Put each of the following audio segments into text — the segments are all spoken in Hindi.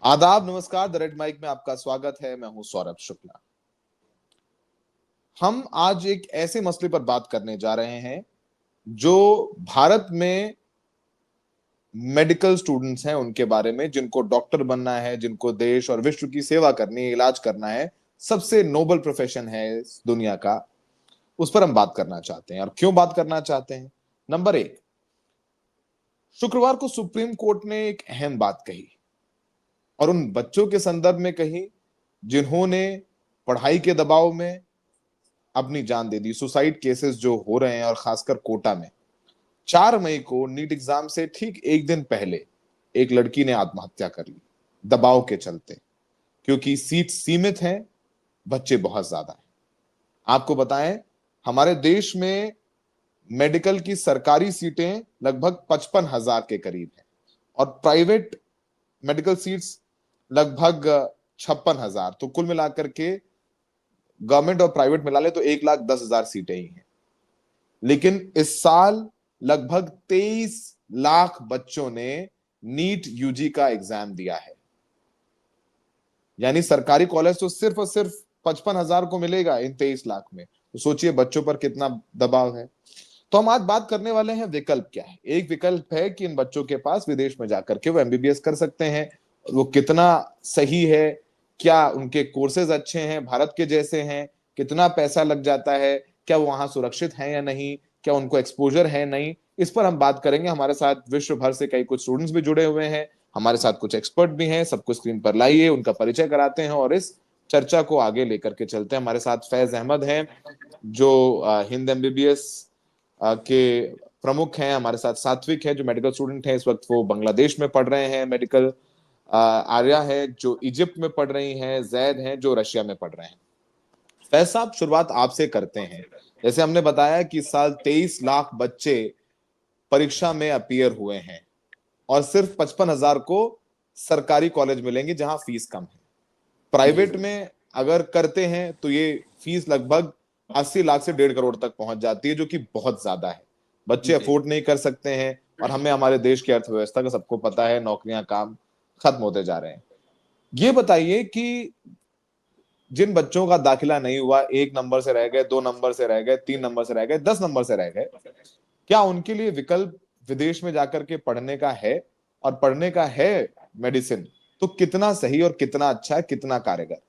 आदाब, नमस्कार। द रेड माइक में आपका स्वागत है। मैं हूं सौरभ शुक्ला। हम आज एक ऐसे मसले पर बात करने जा रहे हैं जो भारत में मेडिकल स्टूडेंट्स हैं उनके बारे में, जिनको डॉक्टर बनना है, जिनको देश और विश्व की सेवा करनी है, इलाज करना है, सबसे नोबल प्रोफेशन है इस दुनिया का। उस पर हम बात करना चाहते हैं। और क्यों बात करना चाहते हैं? नंबर एक, शुक्रवार को सुप्रीम कोर्ट ने एक अहम बात कही और उन बच्चों के संदर्भ में कही जिन्होंने पढ़ाई के दबाव में अपनी जान दे दी। सुसाइड केसेस जो हो रहे हैं, और खासकर कोटा में 4 मई को नीट एग्जाम से ठीक एक दिन पहले एक लड़की ने आत्महत्या कर ली, दबाव के चलते, क्योंकि सीट सीमित हैं, बच्चे बहुत ज्यादा हैं। आपको बताएं, हमारे देश में मेडिकल की सरकारी सीटें लगभग 55,000 के करीब हैं और प्राइवेट मेडिकल सीट्स लगभग 56,000। तो कुल मिलाकर के गवर्नमेंट और प्राइवेट मिला ले तो 1,10,000 सीटें ही हैं। लेकिन इस साल लगभग 23 लाख बच्चों ने नीट यूजी का एग्जाम दिया है। यानी सरकारी कॉलेज तो सिर्फ और सिर्फ 55,000 को मिलेगा इन 23 लाख में। तो सोचिए बच्चों पर कितना दबाव है। तो हम आज बात करने वाले हैं विकल्प क्या है। एक विकल्प है कि इन बच्चों के पास विदेश में जाकर के वो एमबीबीएस कर सकते हैं। वो कितना सही है, क्या उनके कोर्सेज अच्छे हैं, भारत के जैसे हैं, कितना पैसा लग जाता है, क्या वो वहां सुरक्षित है या नहीं, क्या उनको एक्सपोजर है नहीं, इस पर हम बात करेंगे। हमारे साथ विश्व भर से कई कुछ स्टूडेंट्स भी जुड़े हुए हैं, हमारे साथ कुछ एक्सपर्ट भी हैं। सबको स्क्रीन पर लाइए, उनका परिचय कराते हैं और इस चर्चा को आगे लेकर के चलते हैं। हमारे साथ फैज अहमद हैं जो हिंद एमबीबीएस के प्रमुख हैं। हमारे साथ सात्विक है जो मेडिकल स्टूडेंट है, इस वक्त वो बांग्लादेश में पढ़ रहे हैं मेडिकल। आर्या है जो इजिप्ट में पढ़ रही हैं। जैद हैं जो रशिया में पढ़ रहे हैं। फैज साहब, शुरुआत आपसे करते हैं। जैसे हमने बताया कि इस साल 23 लाख बच्चे परीक्षा में अपीयर हुए हैं और सिर्फ 55,000 को सरकारी कॉलेज मिलेंगे जहां फीस कम है। प्राइवेट में अगर करते हैं तो ये फीस लगभग 80 लाख से 1.5 करोड़ तक पहुंच जाती है, जो कि बहुत ज्यादा है। बच्चे अफोर्ड नहीं कर सकते हैं और हमें हमारे देश की अर्थव्यवस्था का सबको पता है, नौकरियां, काम खत्म होते जा रहे हैं। ये बताइए कि जिन बच्चों का दाखिला नहीं हुआ, 1 नंबर से रह गए, 2 नंबर से रह गए, 3 नंबर से रह गए, 10 नंबर से रह गए, क्या उनके लिए विकल्प विदेश में जाकर के पढ़ने का है? और पढ़ने का है मेडिसिन तो कितना सही और कितना अच्छा है, कितना कारगर?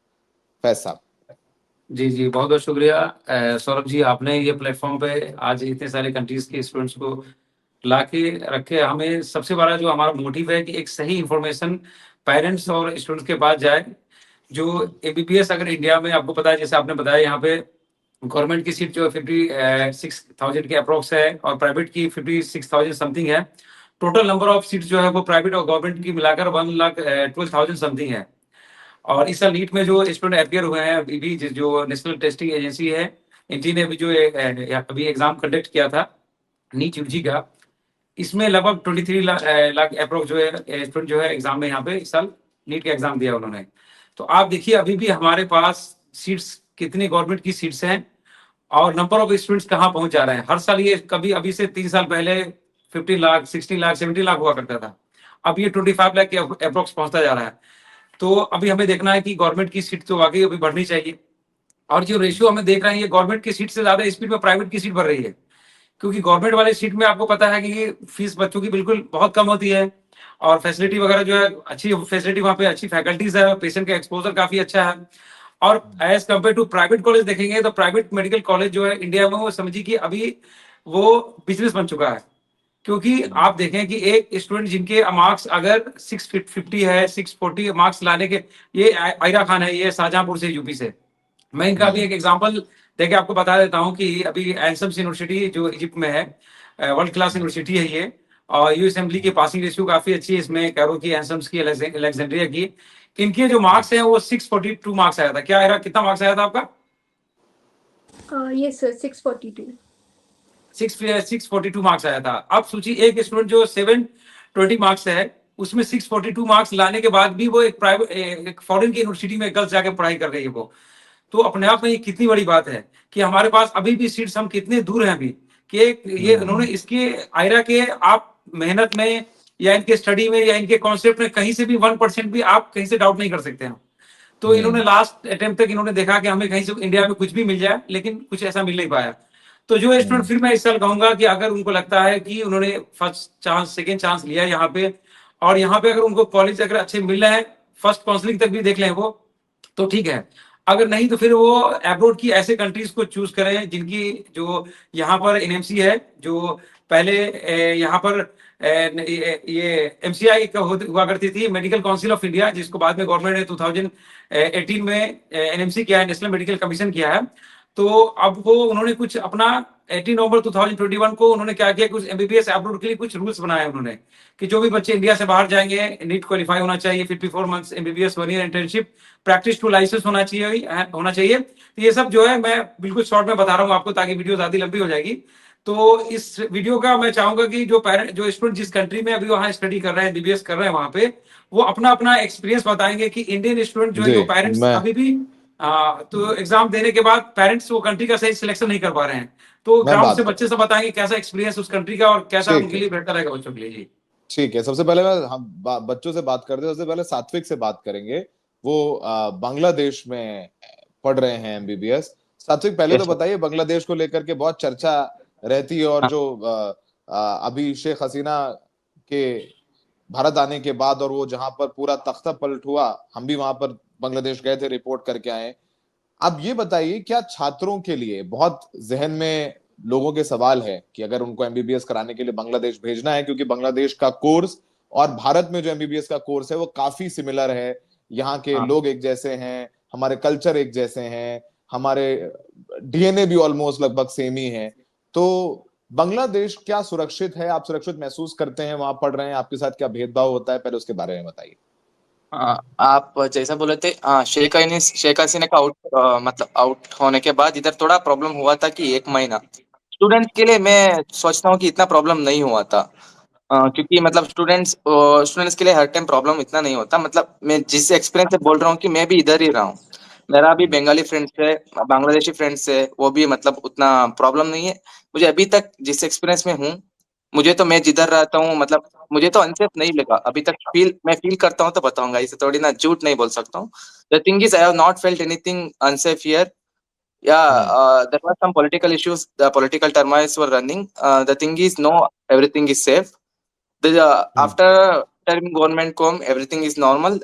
फैज साहब। जी जी, बहुत बहुत शुक्रिया सौरभ जी। आपने ये प्लेटफॉर्म पे आज इतने सारे कंट्रीज के स्टूडेंट्स को ला के रखे। हमें सबसे बड़ा जो हमारा मोटिव है कि एक सही इंफॉर्मेशन पेरेंट्स और स्टूडेंट्स के पास जाए। जो एमबीबीएस अगर इंडिया में, आपको पता है, जैसे आपने बताया, यहाँ पे गवर्नमेंट की सीट जो है 56,000 के अप्रोक्स है और प्राइवेट की 56,000 समथिंग है। टोटल नंबर ऑफ सीट जो है वो प्राइवेट और गवर्नमेंट की मिलाकर 1,12,000 समथिंग है। और इस साल नीट में जो स्टूडेंट अपियर हुए हैं, अभी जो नेशनल टेस्टिंग एजेंसी है, इनकी ने अभी जो अभी एग्जाम कंडक्ट किया था नीट यूजी का, इसमें लगभग 23 लाख अप्रोक्स जो है स्टूडेंट जो है एग्जाम में यहाँ पे इस साल नीट का एग्जाम दिया उन्होंने। तो आप देखिए अभी भी हमारे पास सीट्स कितनी गवर्नमेंट की सीट्स हैं और नंबर ऑफ स्टूडेंट्स कहाँ पहुंच जा रहे हैं। हर साल ये कभी अभी से 3 साल पहले 15 लाख, 16 लाख, 17 लाख हुआ करता था। अब ये 25 लाख के अप्रोक्स पहुंचता जा रहा है। तो अभी हमें देखना है कि गवर्नमेंट की सीट तो वाकई अभी बढ़नी चाहिए। और जो रेशियो हमें देख रहे हैं, ये गवर्नमेंट की सीट से ज्यादा स्पीड में प्राइवेट की सीट बढ़ रही है। क्योंकि गवर्नमेंट वाले सीट में आपको पता है कि ये फीस बच्चों की बिल्कुल बहुत कम होती है और फैसिलिटी वगैरह जो है अच्छी फैसिलिटी, वहाँ पे अच्छी फैकल्टीज है, पेशेंट का एक्सपोजर काफी अच्छा है। और as compare to private college देखेंगे तो प्राइवेट मेडिकल कॉलेज जो है इंडिया में, वो समझिए कि अभी वो बिजनेस बन चुका है। क्योंकि आप देखें कि एक स्टूडेंट जिनके मार्क्स अगर 650 है, 640 मार्क्स लाने के, ये आयरा खान है, ये शाहजहांपुर से, यूपी से। मैं इनका भी एक एग्जांपल देके आपको बता देता हूँ कि अभी एंसम्स यूनिवर्सिटी जो इजिप्ट में है, वर्ल्ड क्लास यूनिवर्सिटी है ये। और यू असेंबली की पासिंग रेशियो काफी अच्छी है इसमें, कैरो की, एंसम्स की, अलेक्जेंड्रिया की। इनके जो मार्क्स हैं वो 642 मार्क्स आया था। क्या आयरा, कितना मार्क्स आया था आपका? Yes sir, 642। 642 मार्क्स आया था। अब सोचिए एक स्टूडेंट जो 720 मार्क्स है, उसमें 642 मार्क्स लाने के बाद भी वो एक प्राइवेट, एक फॉरेन की यूनिवर्सिटी में गर्ल्स जाके पढ़ाई कर रही है वो। तो अपने आप में ये कितनी बड़ी बात है कि हमारे पास अभी भी सीट्स, हम कितने दूर हैं अभी कि ये उन्होंने इसके आयरा के आप मेहनत में या इनके स्टडी में या इनके कॉन्सेप्ट में कहीं से भी 1% भी आप कहीं से डाउट नहीं कर सकते हैं। तो इन्होंने लास्ट अटेम्प्ट तक इन्होंने देखा कि हमें कहीं से इंडिया में कुछ भी मिल जाए, लेकिन कुछ ऐसा मिल नहीं पाया। तो जो स्टूडेंट, फिर मैं इस साल कहूंगा कि अगर उनको लगता है कि उन्होंने फर्स्ट चांस, सेकेंड चांस लिया यहाँ पे, और यहाँ पे अगर उनको कॉलेज अगर अच्छे मिल रहे हैं, फर्स्ट काउंसलिंग तक भी देख लें वो, तो ठीक है। अगर नहीं तो फिर वो अब्रोड की ऐसे कंट्रीज को चूज करें जिनकी, जो यहाँ पर एनएमसी है, जो पहले यहाँ पर ये एमसीआई हुआ करती थी, मेडिकल काउंसिल ऑफ इंडिया, जिसको बाद में गवर्नमेंट ने 2018 में एनएमसी किया है, नेशनल मेडिकल कमीशन किया है। तो अब वो उन्होंने कुछ अपना 18 नवंबर 2021 को उन्होंने क्या किया, कुछ एमबीबीएस अब्रोड के लिए कुछ रूल्स बनाए उन्होंने, कि जो भी बच्चे इंडिया से बाहर जाएंगे, नीट क्वालिफाई होना चाहिए, 54 months MBBS, 1 year internship, practice to license होना चाहिए। तो ये सब जो है मैं बिल्कुल शॉर्ट में बता रहा हूँ आपको, ताकि वीडियो ज्यादा लंबी हो जाएगी। तो इस वीडियो का मैं चाहूंगा कि जो पेरेंट, जो स्टूडेंट जिस कंट्री में अभी वहां स्टडी कर रहे हैं, एमबीबीएस कर रहे हैं वहां पे, वो अपना अपना एक्सपीरियंस बताएंगे कि इंडियन स्टूडेंट जो है, जी जो पेरेंट्स मैं अभी भी तो एग्जाम देने के बाद पेरेंट्स वो कंट्री का सही सिलेक्शन नहीं कर पा रहे हैं, तो मैं ग्राउंड से बात कर बच्चे से बताएंगे कैसा एक्सपीरियंस उस कंट्री का और कैसा ठीक उनके है, लिए बेहतर रहेगा बच्चों के लिए। जी। ठीक है। सबसे पहले मैं हम बच्चों से बात करते हैं, सबसे पहले सात्विक से बात करेंगे। वो बांग्लादेश में पढ़ रहे हैं एमबीबीएस। सात्विक, पहले तो यस बताइए, बांग्लादेश को लेकर के बहुत चर्चा रहती है, और हाँ जो अभी शेख हसीना के भारत आने के बाद, और वो जहां पर पूरा तख्ता पलट हुआ, हम भी वहां पर बांग्लादेश गए थे, रिपोर्ट करके आए। अब ये बताइए, क्या छात्रों के लिए बहुत जहन में लोगों के सवाल है कि अगर उनको एमबीबीएस कराने के लिए बांग्लादेश भेजना है, क्योंकि बांग्लादेश का कोर्स और भारत में जो एमबीबीएस का कोर्स है वो काफी सिमिलर है, यहाँ के हाँ लोग एक जैसे हैं, हमारे कल्चर एक जैसे हैं, हमारे डीएनए भी ऑलमोस्ट लगभग सेम ही है। तो बांग्लादेश क्या सुरक्षित है? आप सुरक्षित महसूस करते हैं वहां पढ़ रहे हैं? आपके साथ क्या भेदभाव होता है? पहले उसके बारे में बताइए। आप जैसा बोले थे शेख हसीना का मतलब आउट होने के बाद इधर थोड़ा प्रॉब्लम हुआ था कि 1 महीना स्टूडेंट के लिए मैं सोचता हूँ कि इतना प्रॉब्लम नहीं हुआ था। क्योंकि मतलब स्टूडेंट्स के लिए हर टाइम प्रॉब्लम इतना नहीं होता। मतलब मैं जिस एक्सपीरियंस से बोल रहा हूँ कि मैं भी इधर ही रहा हूँ, मेरा भी बंगाली फ्रेंड्स है, बांग्लादेशी फ्रेंड्स है, वो भी मतलब उतना प्रॉब्लम नहीं है। मुझे अभी तक जिस एक्सपीरियंस में हूँ, मुझे तो मैं जिधर रहता हूँ मतलब मुझे तो अनसेफ नहीं लगा अभी तक। मैं फील करता हूँ तो बताऊंगा, इसे थोड़ी ना झूठ नहीं बोल सकता हूँ। The thing is I have not felt anything unsafe here. Hmm There were some political issues, the political turmoils were running. The thing is, no, everything is safe. Hmm after term government को एवरीथिंग इज नॉर्मल।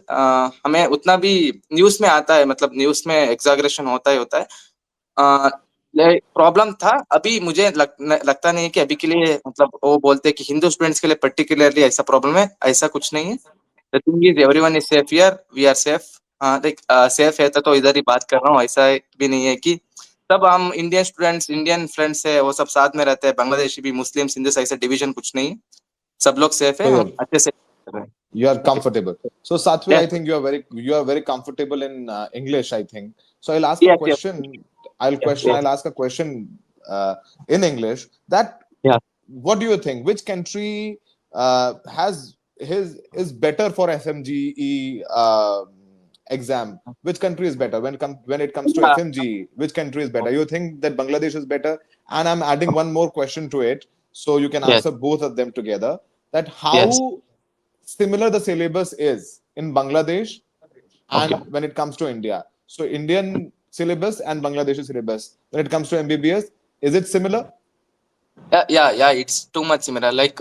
हमें उतना भी न्यूज में आता है, मतलब न्यूज में एग्जैगरेशन होता है। प्रॉब्लम था। अभी मुझे लगता नहीं है कि अभी के लिए मतलब वो बोलते हैं कि हिंदू स्टूडेंट्स के लिए पर्टिकुलरली ऐसा प्रॉब्लम है, ऐसा कुछ नहीं है। The thing is everyone is safe here, we are safe. Like safe है तो इधर ही बात कर रहा हूँ, ऐसा भी नहीं है कि सब हम इंडियन स्टूडेंट्स, इंडियन फ्रेंड्स है वो सब साथ में रहते हैं, बांग्लादेशी भी, मुस्लिम, हिंदू, ऐसा डिवीजन कुछ नहीं है। सब लोग सेफ है, तो हम अच्छे से कर रहे हैं। you are comfortable. So Satvik, I Yes, think you are very comfortable in English, I think. So I'll ask a yes, yes, question. yes, yes. I'll ask a question in English. That Yeah. what do you think? Which country has his is better for FMGE exam? Which country is better when it comes to Yeah. FMGE? Which country is better? You think that Bangladesh is better? And I'm adding one more question to it, so you can Yes, answer both of them together. That yes. how similar the syllabus is in Bangladesh Okay. and when it comes to India. So Indian syllabus and Bangladeshi syllabus, when it comes to MBBS, is it similar? Yeah. It's too much similar. Like,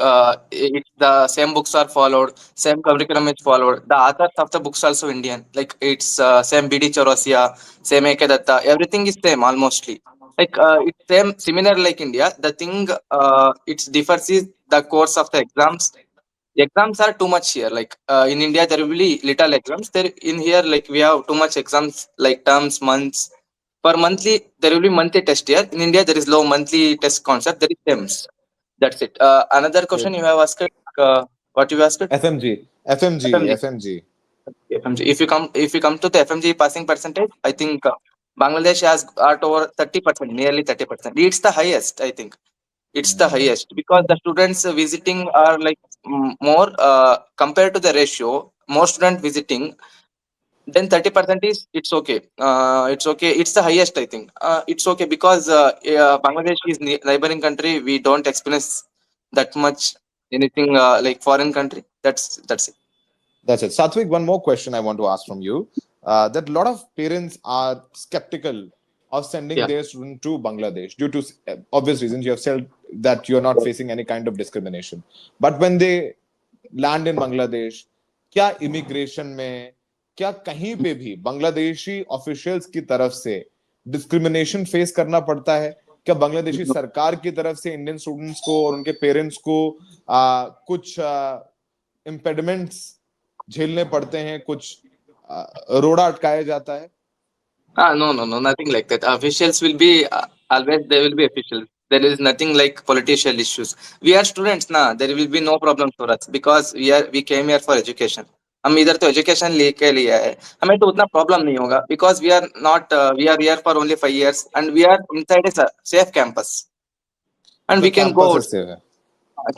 it's the same books are followed, same curriculum is followed. The authors of the books also Indian. Like, it's same BD Chaurasia, same AK Datta. Everything is same almostly. Like, it's same similar like India. The thing it differs is the course of the exams. The exams are too much here. Like, in India there will be little exams. There in here like we have too much exams, like terms, months. For monthly, there will be monthly test here. In India, there is low monthly test concept. There is terms. That's it. Another question you have asked. What you asked? FMG, FMG, FMG. FMG. FMG. If you come to the FMG passing percentage, I think Bangladesh has got over 30%, nearly 30%. It's the highest. I think it's the highest because the students visiting are like more compared to the ratio. More student visiting, then 30% is it's okay. It's okay. It's the highest, I think. It's okay because Bangladesh is neighboring country. We don't experience that much anything like foreign country. That's it. That's it. Satvik, one more question I want to ask from you. That a lot of parents are skeptical of sending Yeah. their student to Bangladesh due to obvious reasons. You have said that you're not facing any kind of discrimination. But when they land in Bangladesh, क्या इमिग्रेशन में, क्या कहीं पे भी बांग्लादेशी ऑफिशियल्स की तरफ से डिस्क्रिमिनेशन फेस करना पड़ता है? क्या बांग्लादेशी सरकार की तरफ से इंडियन स्टूडेंट्स को और उनके पेरेंट्स को कुछ इम्पेडिमेंट्स झेलने पड़ते हैं, कुछ रोड़ा अटकाया जाता है? No, nothing like that. Officials will be always, they will be officials. There is nothing like political issues. We are students ना, there will be no problem for us because we came here for education. हम इधर तो एजुकेशन लेके लिया है, हमें तो उतना प्रॉब्लम नहीं होगा because we are not we are here for only 5 years and we are inside a safe campus and we can go out.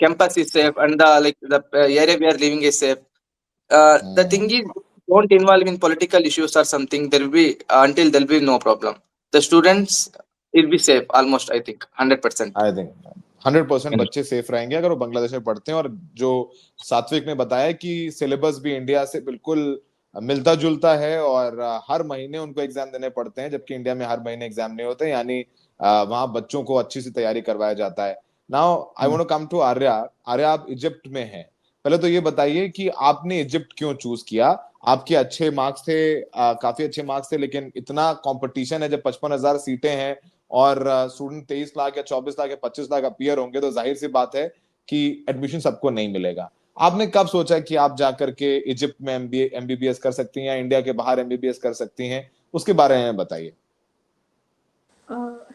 Campus is safe and the area we are living is safe. The thing is, don't involve in political issues or something. There will be until there will be no problem. The students will be safe almost. I think 100%. I think 100% बच्चे सेफ रहेंगे अगर वो बांग्लादेश में पढ़ते हैं। और जो सात्विक ने बताया कि सिलेबस भी इंडिया से बिल्कुल मिलता जुलता है और हर महीने उनको एग्जाम देने पड़ते हैं, जबकि इंडिया में हर महीने एग्जाम नहीं होते, यानी वहां बच्चों को अच्छी सी तैयारी करवाया जाता है। Now I want to come to Arya. Arya, आप इजिप्ट में हैं, पहले तो ये बताइए कि आपने इजिप्ट क्यों चूज किया? आपके अच्छे मार्क्स थे, काफी अच्छे मार्क्स थे, लेकिन इतना कंपटीशन है, जब 55,000 सीटें हैं और स्टूडेंट 23 लाख या 24 लाख या 25 लाख अपीयर होंगे, तो जाहिर सी बात है कि एडमिशन सबको नहीं मिलेगा। आपने कब सोचा कि आप जाकर के इजिप्ट में एमबीबीएस कर सकती हैं या इंडिया के बाहर एमबीबीएस कर सकती हैं? उसके बारे में बताइए।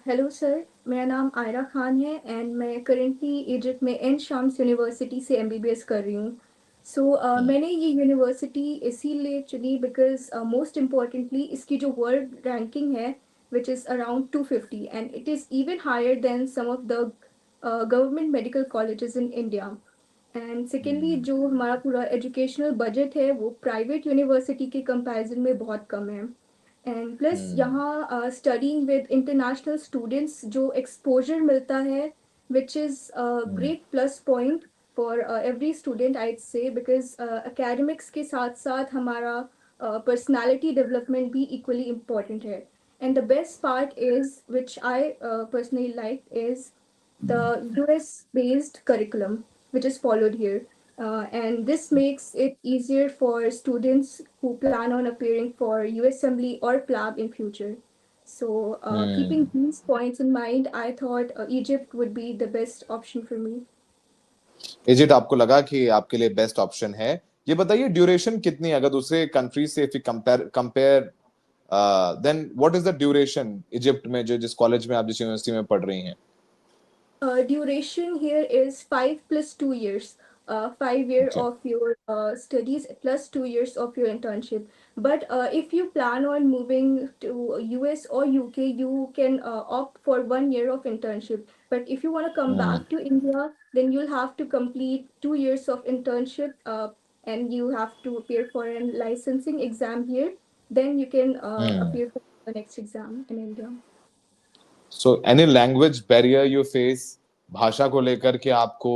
हेलो सर, मेरा नाम आयरा खान है एंड मैं करेंटली इजिप्ट में एन शाम्स यूनिवर्सिटी से एमबीबीएस कर रही हूँ। मैंने ये यूनिवर्सिटी इसीलिए चुनी बिकॉज मोस्ट इम्पॉर्टेंटली इसकी जो वर्ल्ड रैंकिंग है which is around 250 and it is even higher than some of the government medical colleges in India. And secondly जो हमारा पूरा एजुकेशनल बजट है वो प्राइवेट यूनिवर्सिटी के कंपैरिजन में बहुत कम है। एंड प्लस यहाँ स्टडिंग विद इंटरनेशनल स्टूडेंट्स जो एक्सपोजर मिलता है which is great plus point for every student I से, बिकॉज एकेडमिक्स के साथ साथ हमारा पर्सनालिटी डेवलपमेंट भी इक्वली इम्पॉर्टेंट है। And the best part is which I personally like is the US based curriculum which is followed here. And this makes it easier for students who plan on appearing for US Assembly or PLAB in future. Keeping these points in mind, I thought Egypt would be the best option for me. Egypt आपको लगा कि आपके लिए बेस्ट ऑप्शन है। ये बताइए ड्यूरेशन कितनी है अगर दूसरे कंट्रीज से, if you compare then what is the duration Egypt में, जो जिस कॉलेज में आप जिस यूनिवर्सिटी में पढ़ रही हैं? Duration here is 5 plus 2 years. 5 year Okay. of your studies plus 2 years of your internship. But if you plan on moving to US or UK, you can opt for 1 year of internship. But if you want to come back to India, then you'll have to complete 2 years of internship and you have to appear for a licensing exam here. Then you can appear for the next exam in India. So any language barrier you face? भाषा को लेकर के आपको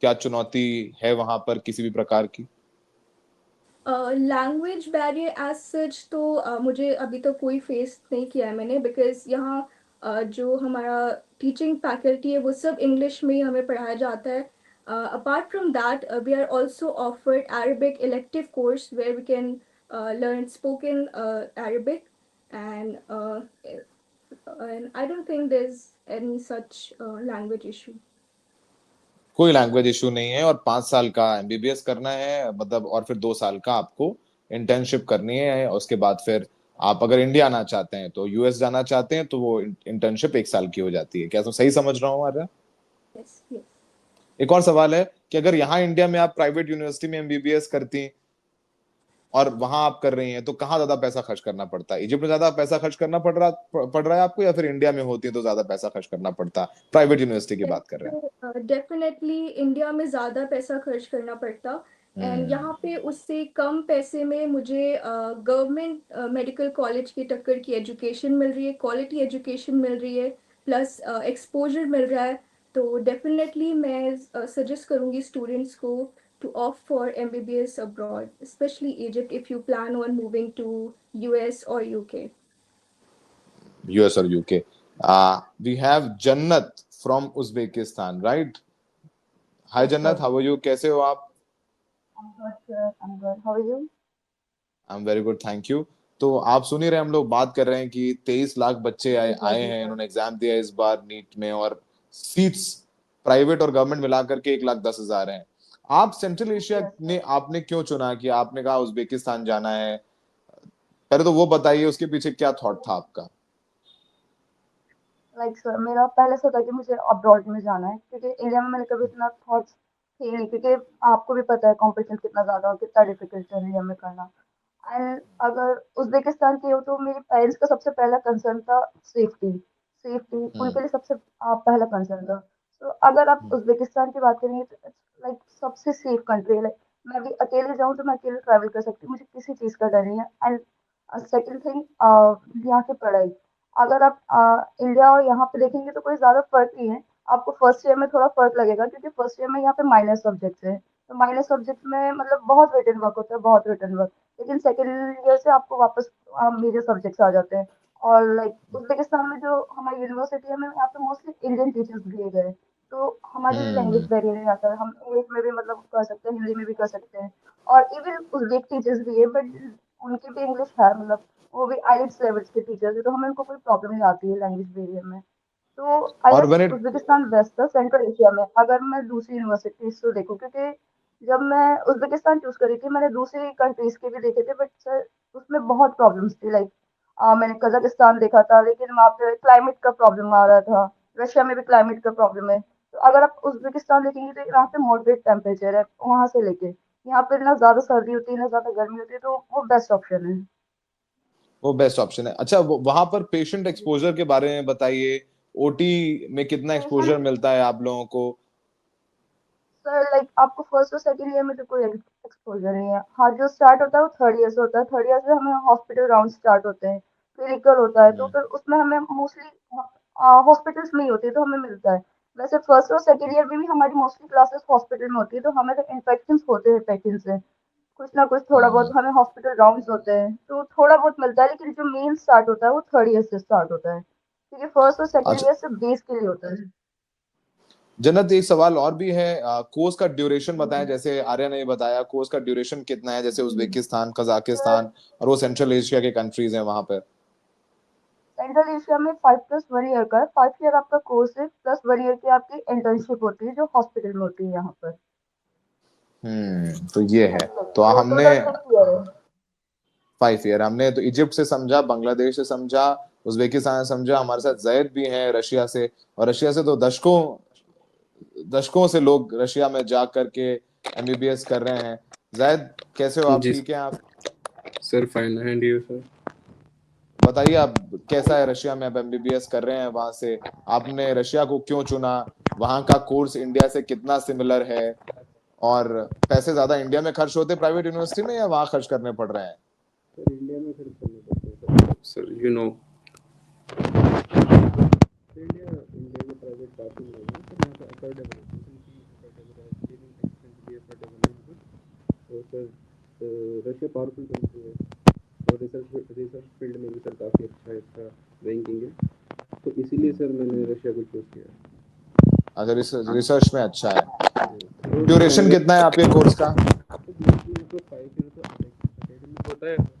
क्या चुनौती है वहां पर किसी भी प्रकार की? लैंग्वेज बैरियर एज सच तो मुझे अभी तक कोई फेस नहीं किया है मैंने, बिकॉज यहाँ जो हमारा टीचिंग फैकल्टी है वो सब इंग्लिश में ही हमें पढ़ाया जाता है। Apart from that we are also offered Arabic elective course where we can learn spoken Arabic and I don't think there's any such language issue. कोई लैंग्वेज इशू नहीं है। और 5 साल का एमबीबीएस करना है मतलब, और फिर 2 साल का आपको इंटर्नशिप करनी है। और उसके बाद फिर आप अगर इंडिया आना चाहते हैं तो यूएस जाना चाहते हैं तो वो इंटर्नशिप 1 साल की हो जाती है। क्या तो सही समझ रहा हूँ आर्या? Yes, yes. एक और सवाल है कि अगर यहाँ इंडिया में आप प्राइवेट यूनिवर्सिटी में एमबीबीएस करती और वहां आप कर रही हैं तो कहाँ ज्यादा पैसा खर्च करना पड़ता है? इजिप्ट में ज्यादा पैसा खर्च करना पड़ रहा है आपको, या फिर इंडिया में होती है तो ज्यादा पैसा खर्च करना पड़ता? प्राइवेट यूनिवर्सिटी की बात कर रहे हैं। डेफिनेटली इंडिया में ज्यादा पैसा खर्च करना पड़ता एंड यहाँ पे उससे कम पैसे में मुझे गवर्नमेंट मेडिकल कॉलेज की टक्कर की एजुकेशन मिल रही है, क्वालिटी एजुकेशन मिल रही है, प्लस एक्सपोजर मिल रहा है। तो डेफिनेटली मैं सजेस्ट करूँगी स्टूडेंट्स को to opt for MBBS abroad, especially Egypt, if you plan on moving to US or UK. US or UK. We have Jannat from Uzbekistan, right? Hi Yes, Jannat, sir. how are you? कैसे हो आप? I'm good, sir. I'm good. How are you? I am very good, thank you. तो आप सुन ही रहे, हम लोग बात कर रहे हैं कि 23 लाख बच्चे आए Exactly, हैं, sir. इन्होंने एग्जाम दिया इस बार नीट में, और सीट्स प्राइवेट और गवर्नमेंट मिलाकर के 1,10,000 हैं। आप सेंट्रल एशिया Yes, ने sir. आपने क्यों चुना, कि आपने कहा उज्बेकिस्तान जाना है? पहले तो वो बताइए, उसके पीछे क्या थॉट था आपका? लाइक सर, मेरा पहले से था कि मुझे अब्रॉड में जाना है, क्योंकि इंडिया में मैंने कभी इतना थॉट्स थे नहीं, क्योंकि आपको भी पता है कंपटीशन कितना ज़्यादा और कितना डिफिकल्ट है इंडिया में करना। एंड अगर उज़्बेकिस्तान की हो तो मेरे पेरेंट्स का सबसे पहला कंसर्न था सेफ्टी। सेफ्टी हम्म। उनके लिए सबसे पहला कंसर्न था। तो अगर आप उज़्बेकिस्तान की बात करेंगे तो लाइक सबसे सेफ कंट्री है। लाइक मैं अभी अकेले जाऊँ तो मैं अकेले ट्रैवल कर सकती हूँ, मुझे किसी चीज़ का डर नहीं है। एंड सेकंड थिंग, यहाँ की पढ़ाई। अगर आप इंडिया और यहाँ पे देखेंगे तो कोई ज़्यादा फ़र्क नहीं है। आपको फर्स्ट ईयर में थोड़ा फ़र्क लगेगा, क्योंकि फर्स्ट ईयर में यहाँ पे माइनर सब्जेक्ट्स हैं। तो माइनर सब्जेक्ट में मतलब बहुत रिटन वर्क होता है, बहुत रिटन वर्क। लेकिन सेकेंड ईयर से आपको वापस मेजर सब्जेक्ट्स आ जाते हैं। और लाइक उज़्बेकिस्तान में जो हमारी यूनिवर्सिटी है, हमें यहाँ पे मोस्टली इंडियन टीचर्स दिए गए हैं। तो हमारे लिए लैंग्वेज हम्म। बैरियर नहीं आता है, हम इंग्लिश में भी मतलब कर सकते हैं, हिंदी में भी कर सकते हैं। और इवन उज़्बेक टीचर्स भी है, बट उनकी भी इंग्लिश है, मतलब वो भी आईएलटीएस लेवल्स के टीचर्स है, तो हमें उनको कोई प्रॉब्लम नहीं आती है लैंग्वेज बैरियर में। तो आई और guess when it Uzbekistan best था सेंट्रल एशिया में, अगर मैं दूसरी यूनिवर्सिटीज को देखूँ, क्योंकि जब मैं उज़्बेकिस्तान चूज़ करी थी, मैंने दूसरी कंट्रीज के भी देखे थे, बट सर उसमें बहुत प्रॉब्लम्स थी। लाइक मैंने कजाकिस्तान देखा था, लेकिन वहाँ पे क्लाइमेट का प्रॉब्लम आ रहा था। रशिया में भी क्लाइमेट का प्रॉब्लम है। तो अगर आप उज़्बेकिस्तान देखेंगे तो यहाँ पे मॉडरेट टेम्परेचर है, वहाँ से लेके यहाँ पे ना ज़्यादा सर्दी होती है ना ज़्यादा गर्मी होती है, तो वो बेस्ट ऑप्शन है। वो बेस्ट ऑप्शन है। अच्छा, वहां पर पेशेंट एक्सपोजर के बारे में बताइए। ओटी में कितना एक्सपोजर पेशेंट मिलता है आप लोगों को? सर, लाइक आपको फर्स्ट और सेकंड ईयर में तो कोई एक्सपोजर नहीं है। हाँ, जो स्टार्ट होता है वो थर्ड ईयर से होता है। थर्ड ईयर से हमें हॉस्पिटल राउंड स्टार्ट होते हैं, क्लिनिकल होता है, तो हम्म। फिर उसमें हमें मोस्टली हॉस्पिटल्स में ही होती है, तो हमें मिलता है। वैसे फर्स्ट और सेकंड ईयर में भी हमारी मोस्टली क्लासेस हॉस्पिटल में होती है, तो हमें तो इन्फेक्शन होते हैं पेशेंट से, कुछ ना कुछ थोड़ा बहुत हम्म। हमें हॉस्पिटल राउंड्स होते हैं, तो थोड़ा बहुत मिलता है। लेकिन जो मेन स्टार्ट होता है वो थर्ड ईयर से स्टार्ट होता है, क्योंकि फर्स्ट और सेकंड अच्छा ईयर से बेस के लिए होता है। जन्नत, एक सवाल और भी है। कोर्स का ड्यूरेशन बताएं, जैसे आर्या ने बताया, कोर्स का ड्यूरेशन कितना है, जैसे उज्बेकिस्तान, सर, कजाकिस्तान और वो सेंट्रल एशिया के कंट्रीज हैं वहां पर। सेंट्रल एशिया में 5+1 ईयर का है। 5 ईयर आपका कोर्स है, +1 ईयर की आपकी इंटर्नशिप होती है, जो हॉस्पिटल में होती है यहाँ पर। तो ये है। तो तो हमने टोटल 5 ईयर है। 5 ईयर, हमने तो इजिप्ट से समझा, बांग्लादेश से समझा, उज्बेकिस्तान से समझा। हमारे साथ जैद भी हैं रशिया से, और रशिया से तो दशकों दशकों से लोग रशिया में जा करके एमबीबीएस कर रहे हैं। जैद, कैसे हो आप? जी ठीक है आप? Sir, fine and you sir? बताइए आप, कैसा है रशिया में? आप एमबीबीएस कर रहे हैं वहां से, आपने रशिया को क्यों चुना? वहां का कोर्स इंडिया से कितना सिमिलर है? और पैसे ज्यादा इंडिया में खर्च होते प्राइवेट यूनिवर्सिटी में, या वहां खर्च करने पड़ रहे हैं? सर इंडिया में खर्च करने पड़ते हैं सर, यू नो इंडिया में प्राइवेट काफ़ी लोग हैं सर, यहाँ पे अफोर्डेबल है, ट्यूशन फीस अफोर्डेबल है, लिविंग एक्सपेंस भी अफोर्डेबल है यहाँ पर। तो सर रशिया पावरफुल कंट्री है, और रिसर्च फील्ड में भी सर काफ़ी अच्छा है, इसका रैंकिंग है, तो इसीलिए सर मैंने रशिया को चूज़ किया। अगर रिसर्च में अच्छा है। और ड्यूरेशन सर कितना है आपके कोर्स का? तो 5 ईयर तो एकेडमिक होता है सर।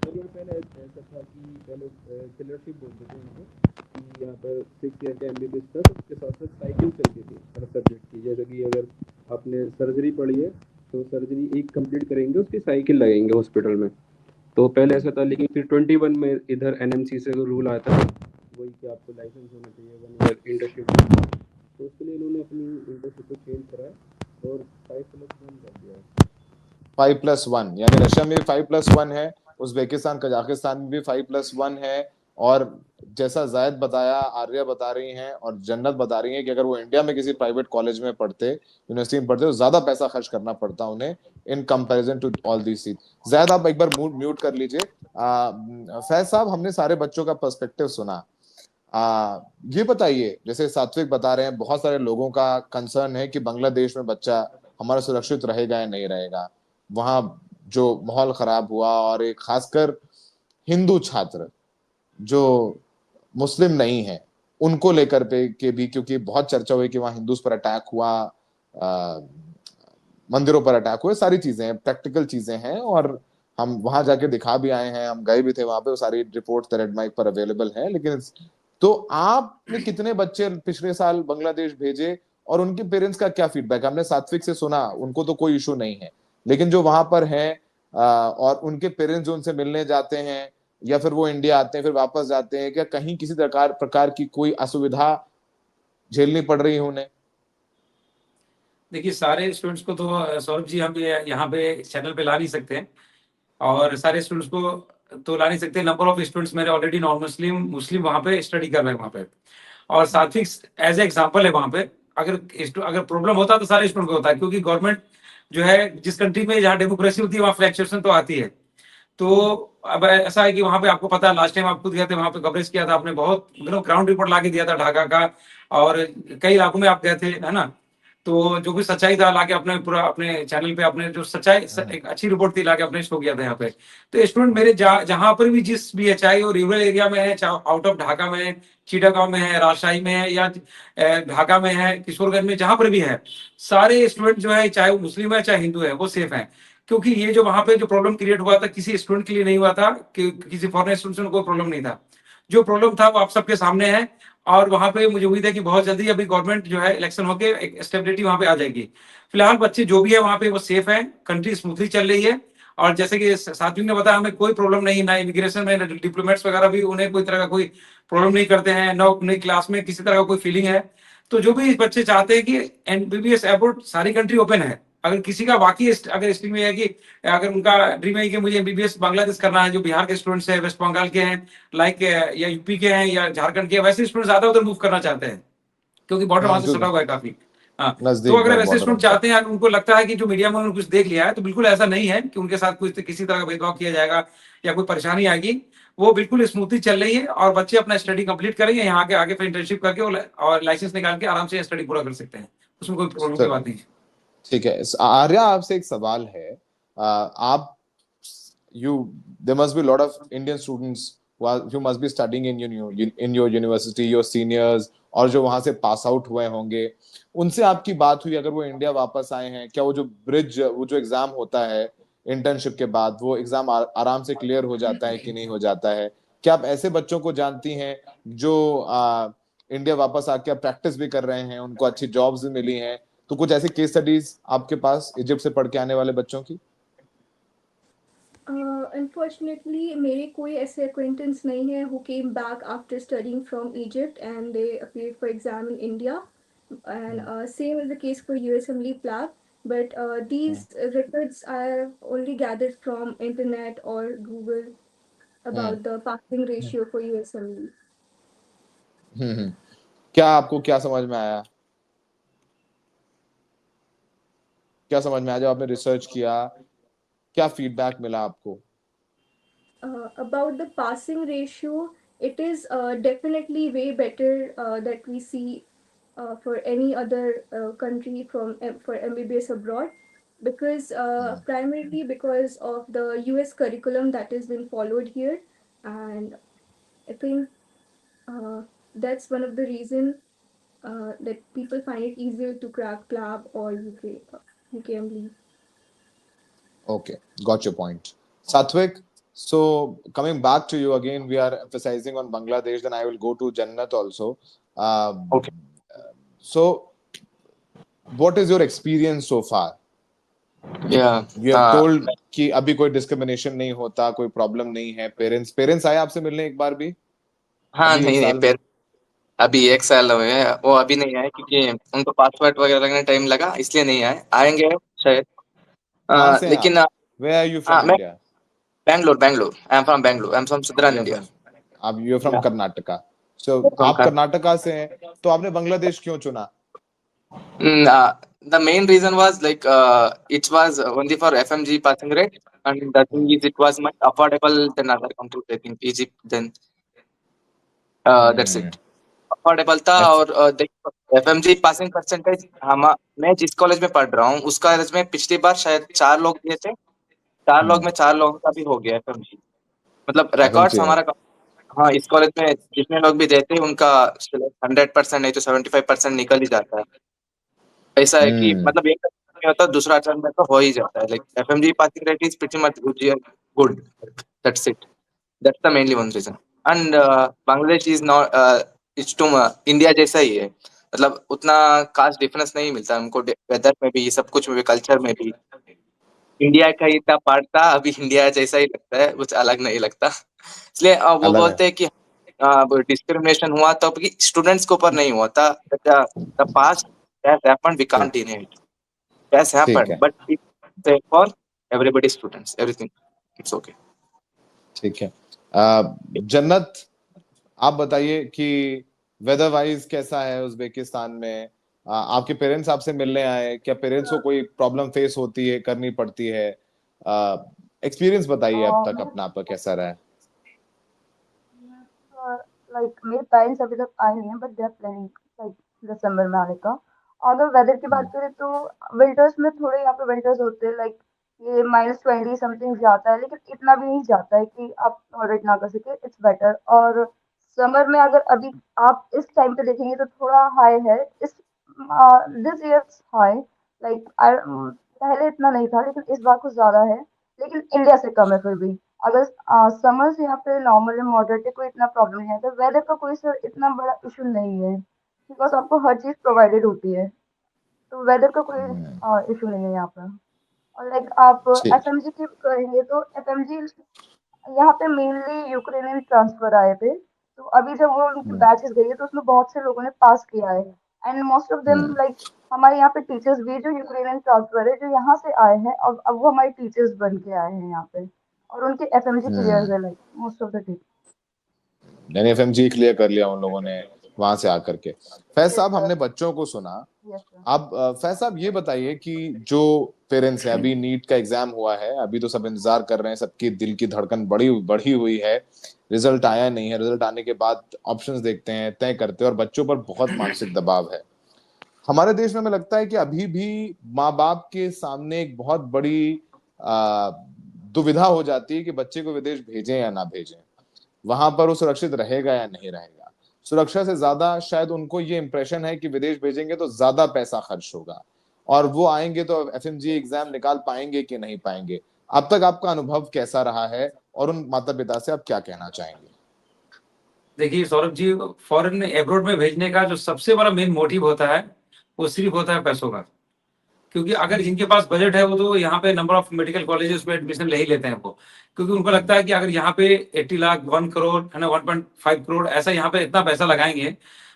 यहाँ पहले ऐसा था कि पहले फेलोशिप बोलते थे उनको, कि यहाँ पर 6 ईयर का एमबीबीएस था, तो उसके साथ साथ साइकिल चलती थी हर सब्जेक्ट की। जैसे कि अगर आपने सर्जरी पढ़ी है तो सर्जरी एक कंप्लीट करेंगे, उसकी साइकिल लगेंगे हॉस्पिटल में। तो पहले ऐसा था, लेकिन फिर 21 में इधर एनएमसी से रूल आता है, वही कि आपको लाइसेंस होना चाहिए 1 ईयर इंटर्नशिप। तो उसके लिए इन्होंने अपनी इंटर्नशिप को चेंज करा और 5+1 कर दिया है। 5+1, यानी रशिया में भी 5+1 है, उज्बेकिस्तान कजाकिस्तान में भी 5+1 है। और जैसा जायद बताया, आर्या बता रही हैं और जन्नत बता रही हैं कि अगर वो इंडिया में किसी प्राइवेट कॉलेज में पढ़ते, यूनिवर्सिटी में पढ़ते, तो ज्यादा पैसा खर्च करना पड़ता उन्हें in comparison to all these seat. जायद, आप एक बार म्यूट कर लीजिए। फैज साहब, हमने सारे बच्चों का पर्सपेक्टिव सुना। ये बताइए, जैसे सात्विक बता रहे हैं, बहुत सारे लोगों का कंसर्न है कि बांग्लादेश में बच्चा हमारा सुरक्षित रहेगा या नहीं रहेगा। वहां जो माहौल खराब हुआ, और एक खासकर हिंदू छात्र जो मुस्लिम नहीं है उनको लेकर के भी, क्योंकि बहुत चर्चा हुई कि वहां हिंदूज पर अटैक हुआ, मंदिरों पर अटैक हुए, सारी चीजें प्रैक्टिकल चीजें हैं, और हम वहां जाके दिखा भी आए हैं, हम गए भी थे वहां पे, वो सारी रिपोर्ट रेड माइक पर अवेलेबल है। लेकिन तो आपने कितने बच्चे पिछले साल बांग्लादेश भेजे, और उनके पेरेंट्स का क्या फीडबैक? हमने सात्विक से सुना उनको तो कोई इशू नहीं है, लेकिन जो वहां पर है और उनके पेरेंट्स जो उनसे मिलने जाते हैं, या फिर वो इंडिया आते हैं फिर वापस जाते हैं, क्या कहीं किसी प्रकार की कोई असुविधा झेलनी पड़ रही है उन्हें? देखिए, सारे स्टूडेंट्स को तो सौरभ जी हम ये यहाँ पे चैनल पे ला नहीं सकते हैं, और सारे स्टूडेंट्स को तो ला नहीं सकते। नंबर ऑफ स्टूडेंट्स मेरे ऑलरेडी नॉन मुस्लिम वहाँ पे स्टडी कर रहे हैं वहाँ पे, और सात्विक एज ए एग्जाम्पल है वहाँ पे। अगर प्रॉब्लम होता तो सारे स्टूडेंट को होता है, क्योंकि गवर्नमेंट जो है जिस कंट्री में जहाँ डेमोक्रेसी होती है वहाँ फ्लैक्चुएशन तो आती है। तो अब ऐसा है कि वहां पे आपको पता है, लास्ट टाइम आप खुद गए थे वहां पे, कवरेज किया था आपने, बहुत ग्राउंड रिपोर्ट लाके दिया था ढाका का, और कई इलाकों में आप गए थे, है ना। तो जो भी सच्चाई था लाके अपने पूरा अपने चैनल पे अपने जो सच्चाई एक अच्छी रिपोर्ट थी लाके अपने शो किया था यहाँ पे। तो स्टूडेंट मेरे जहां पर भी जिस भी है, चाहे वो रूरल एरिया में है, चाहे आउट ऑफ ढाका में है, चिटागांव में है, राजशाही में है, या ढाका में है, किशोरगंज में, जहां पर भी है, सारे स्टूडेंट जो है, चाहे वो मुस्लिम है चाहे हिंदू है, वो सेफ है। क्योंकि ये जो वहां पे जो प्रॉब्लम क्रिएट हुआ था किसी स्टूडेंट के लिए नहीं हुआ था, कि किसी फॉरेन स्टूडेंट को कोई प्रॉब्लम नहीं था। जो प्रॉब्लम था वो आप सबके सामने है, और वहां पे मुझे उम्मीद है कि बहुत जल्दी अभी गवर्नमेंट जो है इलेक्शन होके एक स्टेबिलिटी वहां पे आ जाएगी। फिलहाल बच्चे जो भी है वहां पे वो सेफ है, कंट्री स्मूथली चल रही है। और जैसे कि सात्विक ने बताया, हमें कोई प्रॉब्लम नहीं, ना इमिग्रेशन में, ना डिप्लोमेट्स वगैरह भी उन्हें कोई तरह का कोई प्रॉब्लम नहीं करते हैं, ना अपनी क्लास में किसी तरह का कोई फीलिंग है। तो जो भी बच्चे चाहते हैं कि एमबीबीएस एयरपोर्ट, सारी कंट्री ओपन है। अगर किसी का बाकी अगर स्ट्रीम में है कि अगर उनका ड्रीम है कि मुझे एमबीबीएस बांग्लादेश करना है, जो बिहार के स्टूडेंट्स हैं, वेस्ट बंगाल के हैं, लाइक या यूपी के हैं, या झारखंड के, वैसे स्टूडेंट ज्यादा उधर मूव करना चाहते हैं, क्योंकि बॉर्डर वहां से सटा हुआ है काफी। हाँ, तो नजदीक अगर वैसे बॉर्डर स्टूडेंट उनका। चाहते हैं, अगर उनको लगता है कि जो मीडिया में उन्होंने कुछ देख लिया है, तो बिल्कुल ऐसा नहीं है कि उनके साथ कुछ किसी तरह का भेदभाव किया जाएगा या कोई परेशानी आएगी। वो बिल्कुल स्मूथली चल रही है, और बच्चे अपना स्टडी कंप्लीट करेंगे यहाँ के, आगे फिर इंटर्नशिप करके और लाइसेंस निकाल के आराम से स्टडी पूरा कर सकते हैं, उसमें कोई प्रॉब्लम की बात नहीं है। ठीक है आर्या, आपसे एक सवाल है। आप you there must be a lot of Indian students who must be studying in your university, your seniors, और जो वहां से पास आउट हुए होंगे, उनसे आपकी बात हुई? अगर वो इंडिया वापस आए हैं, क्या वो जो एग्जाम होता है इंटर्नशिप के बाद, वो एग्जाम आराम से क्लियर हो जाता है कि नहीं हो जाता है? क्या आप ऐसे बच्चों को जानती हैं जो इंडिया वापस आके प्रैक्टिस भी कर रहे हैं, उनको अच्छी जॉब्स भी मिली हैं? तो कुछ ऐसी केस स्टडीज आपके पास इजिप्ट से पढ़ के आने वाले बच्चों की? Unfortunately, मेरे कोई ऐसे acquaintance नहीं है who came back after studying from Egypt and they appeared for exam in India. And same is the case for USMLE PLAB. But these records I have only gathered from internet or Google about the passing ratio for USMLE. क्या आपको क्या समझ में आया? क्या समझ में आया जब आपने रिसर्च किया? क्या फीडबैक मिला आपको? About the passing ratio, it is definitely way better that we see for any other country for MBBS abroad, because primarily because of the US curriculum that has been followed here, and I think that's one of the reason that people find it easier to crack PLAB or UKMLE. Okay, got your point. Satvik, so coming back to you again, we are emphasizing on Bangladesh, then I will go to Jannat also. Okay. So, what is your experience so far? Yeah. You have told कि अभी कोई discrimination नहीं होता, कोई problem नहीं है, parents आए आपसे मिलने एक बार भी? हाँ, नहीं, अभी 1 साल हुए हैं, वो अभी नहीं आए क्योंकि उनको पासपोर्ट वगैरह लगने टाइम लगा, इसलिए नहीं आए, आएंगे शायद। कहाँ से लेकिन आप? Where are you from मैं India? Bangalore. I'm from Bangalore. I'm from Southern India. आप you're from Karnataka. So From आप कर्नाटका से हैं, तो आपने बांग्लादेश क्यों चुना? The main reason was like it was only for FMG passing rate, and the thing is it was much affordable than other countries. I think Egypt then. That's it. Affordable था। और देखो एफएमजी पासिंग परसेंटेज मैं जिस कॉलेज में पढ़ रहा हूँ उस कॉलेज में पिछली बार शायद 4 लोग दिए थे, 4 लोग में 4 लोगों का भी हो गया एफएमजी। मतलब रिकॉर्ड्स FMC है। हमारा हाँ, इस कॉलेज में जितने लोग भी देते हैं उनका 100% नहीं तो 75% निकल ही जाता है। ऐसा है कि मतलब एक नहीं होता, दूसरा टर्म में तो हो ही जाता है। Like FMG passing rate is pretty much good, that's it, that's the mainly one reason. And Bangladesh is not it's too India जैसा ही है, मतलब उतना कास्ट डिफरेंस नहीं मिलता हमको, वेदर में भी, सब कुछ में भी, कल्चर में भी। इंडिया का इतना पार्ट था, अभी इंडिया जैसा ही लगता है, कुछ अलग नहीं लगता। इसलिए वो अलग है। बोलते हैं कि डिस्क्रिमिनेशन हुआ तो स्टूडेंट्स के ऊपर नहीं हुआ था। The past has happened, we can't deny it, has ठीक हैपेंड, है, but it's for everybody, students, everything, it's okay. ठीक है। जन्नत, आप बताइए कि वेदर वाइज कैसा है उज्बेकिस्तान में? आपके पेरेंट्स आपसे मिलने आए, क्या पेरेंट्स को कोई प्रॉब्लम फेस होती है, करनी पड़ती है? एक्सपीरियंस बताइए अब तक अपना, आपका कैसा रहा है? लाइक मेरे पेरेंट्स अभी तक आए नहीं हैं, but they are planning like दिसंबर में आने का। अगर वेदर की बात करें तो विंटर्स में थोड़े यहाँ पे विंटर्स होते हैं, लाइक ये -20 समथिंग जाता है, लेकिन इतना भी नहीं जाता है कि आप टॉलरेट ना कर सके, इट्स बेटर। और समर में अगर अभी आप इस टाइम पे देखेंगे तो थोड़ा हाई है, इस दिस ईयर्स हाई, लाइक पहले इतना नहीं था लेकिन इस बार कुछ ज्यादा है, लेकिन इंडिया से कम है फिर भी। अगर समर्स यहाँ पे नॉर्मल है, मॉडरेट है, कोई इतना प्रॉब्लम नहीं आता। वेदर का कोई सर इतना बड़ा इशू नहीं है, बिकॉज आपको हर चीज प्रोवाइडेड होती है, तो वेदर का कोई इशू नहीं है यहाँ पर। और लाइक आप ठीक। एफएमजी की कहेंगे तो एफएमजी यहाँ पे मेनली यूक्रेनियन ट्रांसफर आए थे, तो अभी जब वो उनकी बैचेस गई है तो उसमें बहुत से लोगों ने पास किया है, and most of them like हमारे यहाँ पे टीचर्स भी जो यूक्रेनियन ट्रांसफर है जो यहाँ से आए हैं, अब वो हमारे टीचर्स बन के आए हैं यहाँ पे, और उनके एफएमजी क्लियर है, like most of the teacher. यानी FMG क्लियर कर लिया उन लोगों ने वहां से आकर के। फैज साहब, हमने बच्चों को सुना। Yes sir. आप फैज साहब ये बताइए कि जो पेरेंट्स हैं, अभी नीट का एग्जाम हुआ है, अभी तो सब इंतजार कर रहे हैं, सबकी दिल की धड़कन बढ़ी हुई है, रिजल्ट आया नहीं है, रिजल्ट आने के बाद ऑप्शंस देखते हैं, तय करते हैं, और बच्चों पर बहुत मानसिक दबाव है। हमारे देश में हमें लगता है कि अभी भी माँ बाप के सामने एक बहुत बड़ी दुविधा हो जाती है कि बच्चे को विदेश भेजें या ना भेजें, वहां पर वो सुरक्षित रहेगा या नहीं रहेगा। सुरक्षा से ज्यादा शायद उनको ये इंप्रेशन है कि विदेश भेजेंगे तो ज्यादा पैसा खर्च होगा, और वो आएंगे तो FMG एग्जाम निकाल पाएंगे कि नहीं पाएंगे। अब तक आपका अनुभव कैसा रहा है, और उन माता पिता से आप क्या कहना चाहेंगे? देखिए सौरभ जी, फॉरेन में, एब्रोड में भेजने का जो सबसे बड़ा मेन मोटिव होता है वो सिर्फ होता है पैसों का। क्योंकि अगर जिनके पास बजट है वो तो यहाँ पे नंबर ऑफ मेडिकल कॉलेजेस में एडमिशन ले ही लेते हैं वो, क्योंकि उनको लगता है कि अगर यहाँ पे 80 लाख, 1 करोड़ है ना, 1.5 करोड़ ऐसा यहाँ पे इतना पैसा लगाएंगे,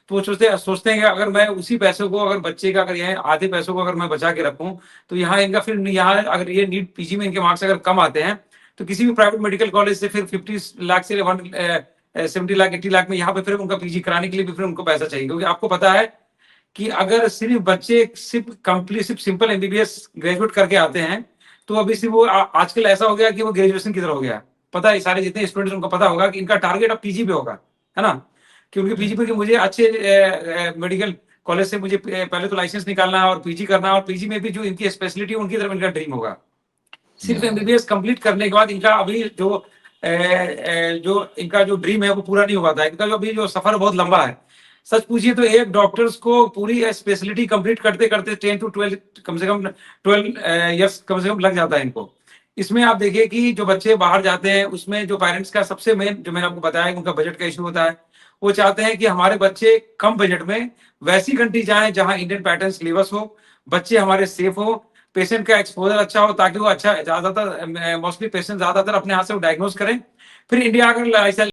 तो वो सोचते हैं कि अगर मैं उसी पैसों को, अगर बच्चे का, अगर यहाँ आधे पैसों को अगर मैं बचा के रखूं, तो यहाँ इनका फिर यहाँ अगर ये नीट पीजी में इनके मार्क्स अगर कम आते हैं तो किसी भी प्राइवेट मेडिकल कॉलेज से फिर 50 लाख से 70 लाख, 80 लाख में यहाँ पे फिर उनका पीजी कराने के लिए भी फिर उनको पैसा चाहिए। क्योंकि आपको पता है कि अगर सिर्फ बच्चे सिर्फ सिंपल MBBS ग्रेजुएट करके आते हैं, तो अभी सिर्फ वो आजकल ऐसा हो गया कि वो ग्रेजुएशन की तरफ हो गया। पता है, सारे जितने स्टूडेंट्स उनको पता होगा कि इनका टारगेट अब पीजी पे होगा, है ना, कि उनके पीजी पे कि मुझे अच्छे मेडिकल कॉलेज से मुझे पहले तो लाइसेंस निकालना है और पीजी करना है, और पीजी में भी जो इनकी स्पेशलिटी उनकी तरफ इनका ड्रीम होगा। सिर्फ MBBS कंप्लीट करने के बाद इनका अभी जो इनका जो ड्रीम है वो पूरा नहीं हो पाता है। इनका जो अभी जो सफर बहुत लंबा है, सच पूछिए तो एक डॉक्टर्स को पूरी स्पेशलिटी कंप्लीट करते करते 10 to 12 कम से कम 12 इयर्स कम से कम लग जाता है इनको। इसमें आप देखिए कि जो बच्चे बाहर जाते हैं उसमें जो पेरेंट्स का सबसे मेन, जो मैंने आपको बताया, उनका बजट का इशू होता है। वो चाहते हैं कि हमारे बच्चे कम बजट में वैसी कंट्री जाएं जहां इंडियन पैटर्न सिलेबस हो, बच्चे हमारे सेफ हो, पेशेंट का एक्सपोजर अच्छा हो, ताकि वो अच्छा, ज्यादातर मोस्टली पेशेंट ज्यादातर अपने हाथ से वो डायग्नोज करें। फिर इंडिया अगर